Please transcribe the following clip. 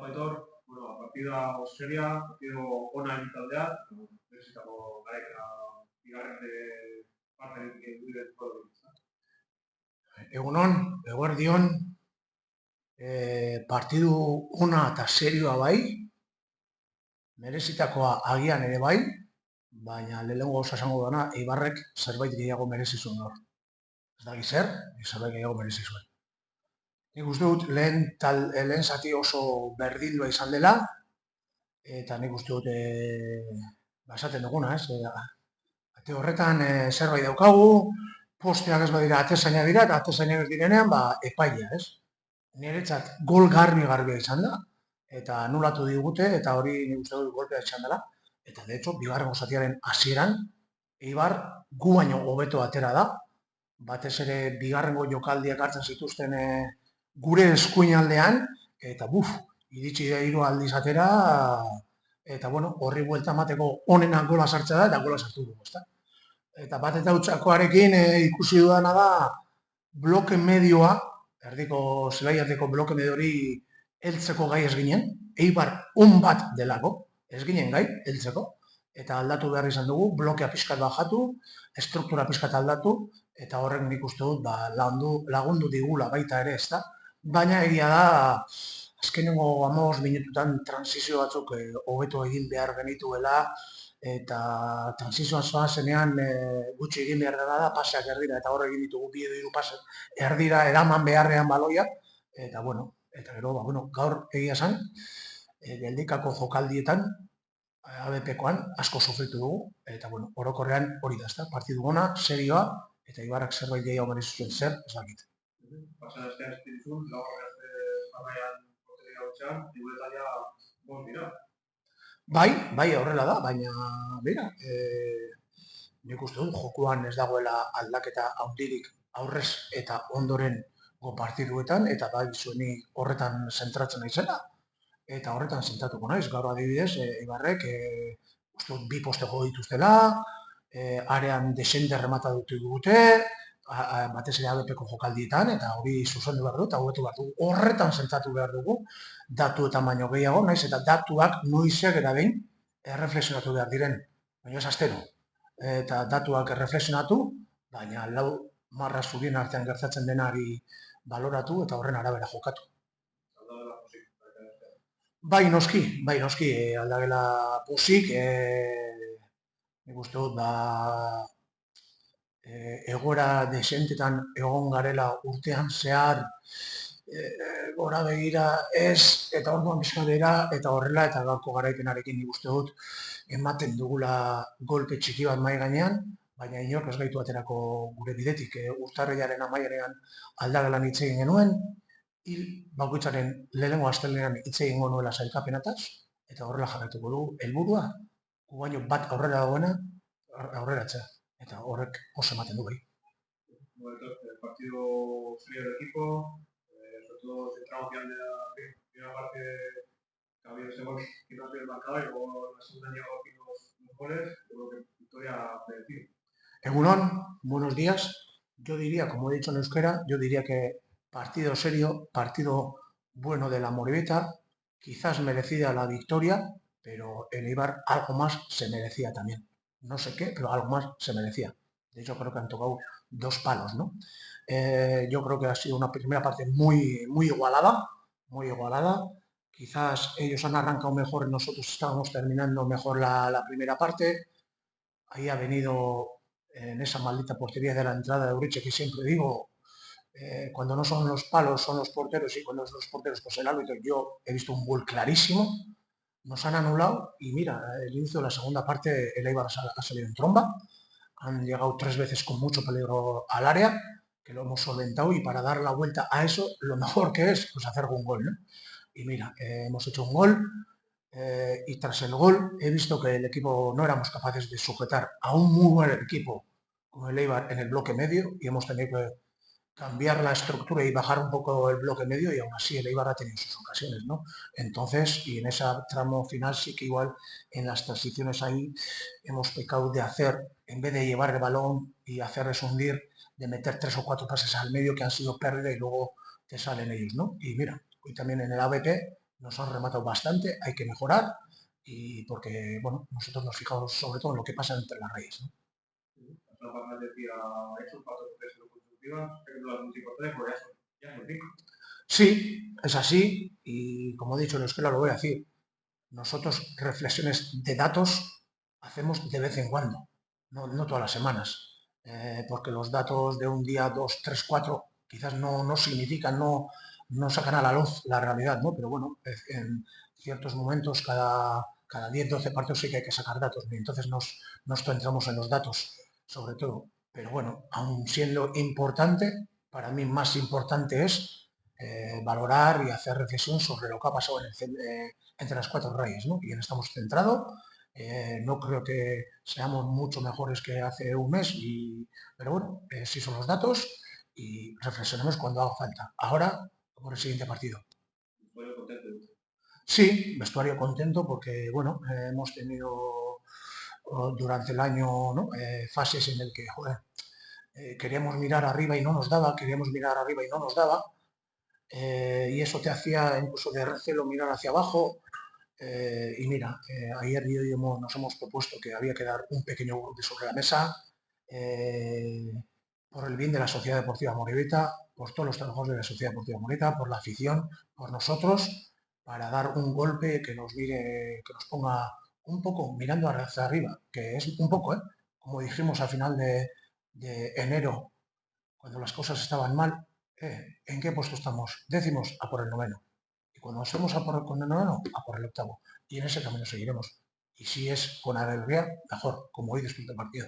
Aitor, partida seria, partido ona egin taldea, berezitako garaikera bigarren parte egin Egunon, eguerdion, partidu ona eta serioa bai, merezitakoa agian ere bai, baina lehenengo gauza esango dana, Eibarrek zerbait gehiago merezi zuen gaur. Ez da zer, zerbait gehiago merezi zuen. Nik uste dut lehen zati oso berdindua izan dela, eta nik uste dut esaten duguna, ez? Ate horretan zerbait daukagu, posteak ez badira atezainak dira, eta atezainak ez direnean, epaia, ez? Niretzat gol garbi izan da, eta anulatu digute, eta hori nik uste dut golpea izan dela. Eta, de hecho, bigarren zatiaren hasieran, Eibar gu baino hobeto atera da, batez ere bigarrengo jokaldiak hartzen zituzten gure eskuinaldean, eta iritsi da 3 aldiz atera, eta horri buelta emateko onenak gola sartzea da, eta gola sartu dugu, ezta? Eta bat eta hutsakoarekin ikusi dudana da bloke medioa, erdiko zelaiateko bloke medio hori heltzeko gai ez ginen, Eibar bat delako, ez ginen gai heltzeko, eta aldatu behar izan dugu, blokea pixkat bajatu, estruktura pixkat aldatu, eta horrek nik uste dut lagundu digula baita ere, ezta? Baina egia da, azkenengo 15 minututan transizio batzuk hobeto egin behar genituela, eta transizioan zoazenean gutxi egin behar dela da, paseak erdira, eta horre egin ditugu 2 edo 3 pase erdira eraman beharrean baloia, eta gero, gaur egia esan, geldikako jokaldietan, ABP-koan asko sofritu dugu, eta orokorrean hori da, ezta? Partidu ona, serioa, eta Eibarrak zerbait gehiago merezi zuen zer, ez dakit. Pasan astean espiritun, laurren jarraian porteria hotxan, iguetalia bost dira. Bai, horrela da, baina, bera, nik uste dut jokuan ez dagoela aldaketa handirik aurrez eta ondoren partiduetan, eta bai zueni horretan zentratzen naizela, eta horretan zentratuko naiz, gaur adibidez, Eibarrek uste dut 2 poste jo dituztela, arean desente remata dute, batez ere ABP-ko jokaldietan, eta hori zuzendu behar du, eta hobetu behar dugu, horretan zentratu behar dugu, datuetan baino gehiago, naiz eta datuak noizeak eta behin erreflexionatu behar diren, baina ez astero. Eta datuak erreflexionatu, baina lau marra zurien artean gertatzen denari baloratu eta horren arabera jokatu. Bai noski, aldagela pozik, nik uste dut, egoera desentetan egon garela urtean zehar, gora begira ez, eta orduan bizkadera, eta horrela, eta gaurko garaipenarekin nik uste dut, ematen dugula golpe txiki bat mai gainean, baina inork ez gaitu aterako gure bidetik, urtarrilaren amaieran aldagelan hitz egin genuen, hil bakoitzaren lehenengo astelehenean hitz egingo nuela sailkapenataz, eta horrela jarraituko dugu helburua, gu baino bat aurrera dagoena, aurreratzea, eta horrek oso ematen du bai. Partido frío del equipo, sobre todo centrado hacia la primera parte que había ese gol quizás bien marcado y luego en la segunda han llegado aquí los goles, yo creo que victoria predecible. Egunon, buenos días. Yo diría, como he dicho en euskera, yo diría que partido serio, partido bueno de la Moribeta, quizás merecida la victoria, pero el Eibar algo más se merecía también. No sé qué, pero algo más se merecía. De hecho, creo que han tocado 2 palos, ¿no? Yo creo que ha sido una primera parte muy igualada, muy igualada. Quizás ellos han arrancado mejor, nosotros estábamos terminando mejor la primera parte. Ahí ha venido en esa maldita portería de la entrada de Uriche, que siempre digo, cuando no son los palos son los porteros, y cuando son los porteros pues el árbitro. Yo he visto un gol clarísimo, nos han anulado y mira, el inicio de la segunda parte el Eibar ha salido en tromba, han llegado 3 veces con mucho peligro al área, que lo hemos solventado, y para dar la vuelta a eso, lo mejor que es, pues hacer un gol, ¿no? Y mira, hemos hecho un gol, y tras el gol he visto que el equipo no éramos capaces de sujetar a un muy buen equipo como el Eibar en el bloque medio, y hemos tenido que cambiar la estructura y bajar un poco el bloque medio, y aún así el Eibar ha tenido sus ocasiones, ¿no? Entonces, y en ese tramo final sí que igual en las transiciones ahí hemos pecado de hacer, en vez de llevar el balón y hacerles hundir, de meter 3 o 4 pases al medio que han sido pérdida y luego te salen ellos, ¿no? Y mira, hoy también en el ABP nos han rematado bastante, hay que mejorar y porque, bueno, nosotros nos fijamos sobre todo en lo que pasa entre las rayas, ¿no? La pasada decía, he hecho un pato de tres consecutivas, pero no las multiportales porque ya son 5. Sí, es así y como he dicho en la escuela lo voy a decir, nosotros reflexiones de datos hacemos de vez en cuando, no todas las semanas, porque los datos de un día, dos, tres, cuatro, quizás no significan, no sacan a la luz la realidad, ¿no? Pero bueno, en ciertos momentos, cada 10, 12 partidos sí que hay que sacar datos, y entonces nos centramos en los datos, sobre todo. Pero bueno, aun siendo importante, para mí más importante es valorar y hacer reflexión sobre lo que ha pasado entre las cuatro rayas, ¿no? Y en estamos centrados. No creo que seamos mucho mejores que hace un mes, pero bueno, sí son los datos y reflexionemos cuando haga falta. Ahora, por el siguiente partido. Bueno, contento. Sí, vestuario contento porque, bueno, hemos tenido durante el año, ¿no? Fases en el que, joder, queríamos mirar arriba y no nos daba, queríamos mirar arriba y no nos daba, y eso te hacía incluso de recelo mirar hacia abajo. Y mira, ayer y hoy nos hemos propuesto que había que dar un pequeño golpe sobre la mesa eh, por el bien de la Sociedad Deportiva Moribeta, por todos los trabajadores de la Sociedad Deportiva Moribeta, por la afición, por nosotros, para dar un golpe que nos mire, que nos ponga un poco mirando hacia arriba, que es un poco, como dijimos al final de enero, cuando las cosas estaban mal, ¿en qué puesto estamos? Décimos a por el noveno. Y cuando estemos con el noveno, a por el octavo. Y en ese camino seguiremos. Y si es con alegría, mejor, como hoy después del partido.